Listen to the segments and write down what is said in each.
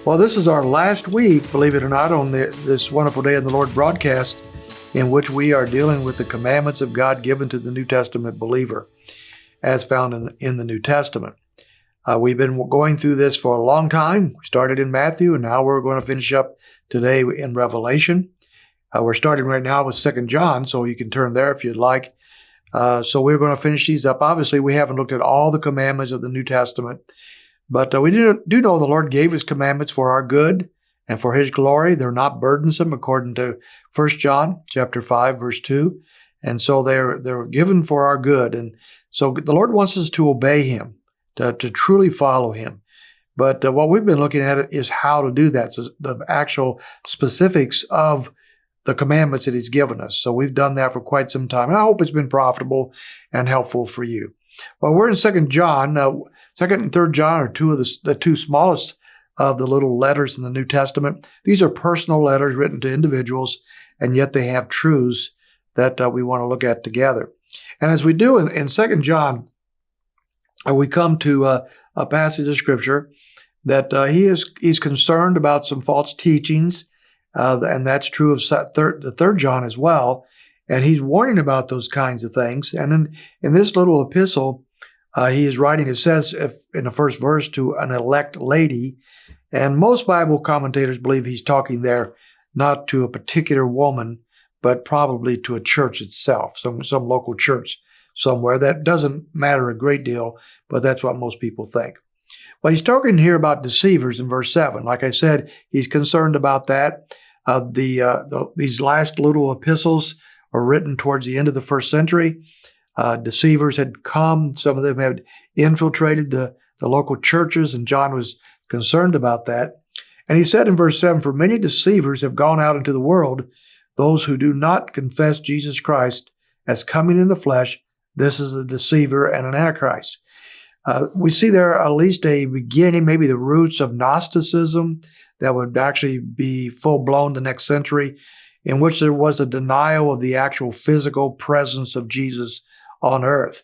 Well, this is our last week, believe it or not, on this Wonderful Day in the Lord broadcast, in which we are dealing with the commandments of God given to the New Testament believer, as found in the New Testament. We've been going through this for a long time. We started in Matthew, and now we're going to finish up today in Revelation. We're starting right now with 2 John, so you can turn there if you'd like. So we're going to finish these up. Obviously, we haven't looked at all the commandments of the New Testament, but we do know the Lord gave His commandments for our good and for His glory. They're not burdensome, according to 1 John chapter 5, verse 2. And so they're given for our good. And so the Lord wants us to obey Him, to truly follow Him. But what we've been looking at is how to do that, so the actual specifics of the commandments that He's given us. So we've done that for quite some time, and I hope it's been profitable and helpful for you. Well, we're in 2 John. 2 and 3 John are the two smallest of the little letters in the New Testament. These are personal letters written to individuals, and yet they have truths that we want to look at together. And as we do in 2 John, we come to a passage of Scripture that he's concerned about some false teachings, and that's true of the 3rd John as well. And he's warning about those kinds of things. And in this little epistle, he is writing, it says in the first verse, to an elect lady. And most Bible commentators believe he's talking there not to a particular woman, but probably to a church itself, some local church somewhere. That doesn't matter a great deal, but that's what most people think. Well, he's talking here about deceivers in verse 7. Like I said, he's concerned about that. These last little epistles are written towards the end of the first century. Deceivers had come. Some of them had infiltrated the local churches, and John was concerned about that. And he said in verse 7, "For many deceivers have gone out into the world, those who do not confess Jesus Christ as coming in the flesh. This is a deceiver and an antichrist." We see there at least a beginning, maybe the roots of Gnosticism that would actually be full-blown the next century, in which there was a denial of the actual physical presence of Jesus on earth.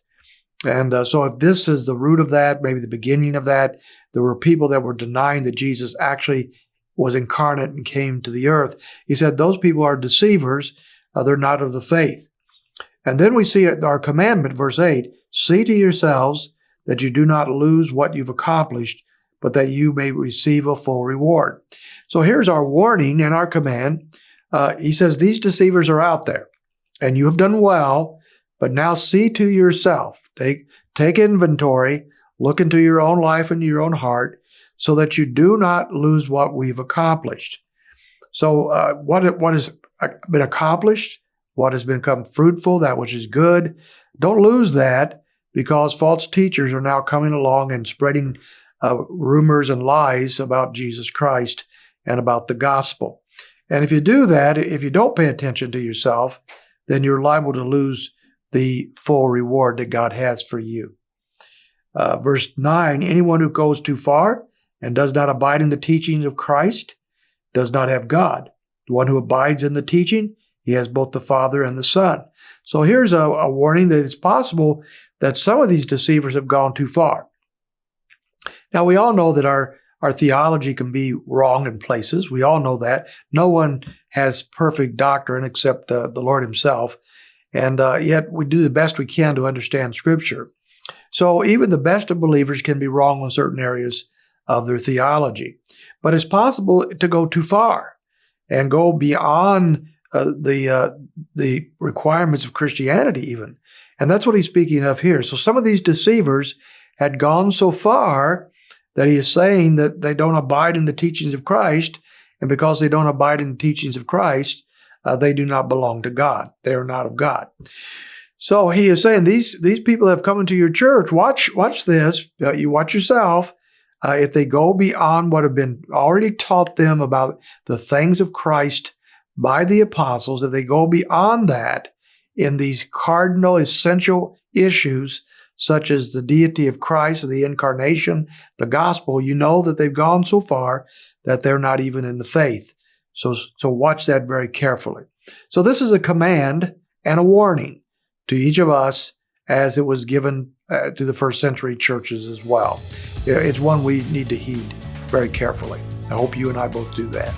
And so if this is the root of that, maybe the beginning of that, there were people that were denying that Jesus actually was incarnate and came to the earth. He said those people are deceivers. They're not of the faith. And then we see our commandment, verse 8, "See to yourselves that you do not lose what you've accomplished, but that you may receive a full reward." So here's our warning and our command. He says these deceivers are out there, and you have done well, but now see to yourself. Take inventory, look into your own life and your own heart, so that you do not lose what we've accomplished. So what has been accomplished, what has become fruitful, that which is good, don't lose that, because false teachers are now coming along and spreading rumors and lies about Jesus Christ and about the gospel. And if you do that, if you don't pay attention to yourself, then you're liable to lose the full reward that God has for you. Verse 9, "Anyone who goes too far and does not abide in the teachings of Christ does not have God. The one who abides in the teaching, he has both the Father and the Son." So here's a warning that it's possible that some of these deceivers have gone too far. Now, we all know that our theology can be wrong in places. We all know that. No one has perfect doctrine except the Lord Himself. And yet we do the best we can to understand Scripture. So even the best of believers can be wrong in certain areas of their theology. But it's possible to go too far and go beyond the requirements of Christianity even. And that's what he's speaking of here. So some of these deceivers had gone so far that he is saying that they don't abide in the teachings of Christ, and because they don't abide in the teachings of Christ, they do not belong to God. They are not of God. So he is saying these people have come into your church. Watch this. You watch yourself. If they go beyond what have been already taught them about the things of Christ by the apostles, if they go beyond that in these cardinal essential issues such as the deity of Christ, the incarnation, the gospel, you know that they've gone so far that they're not even in the faith. So watch that very carefully. So this is a command and a warning to each of us, as it was given to the first century churches as well. It's one we need to heed very carefully. I hope you and I both do that.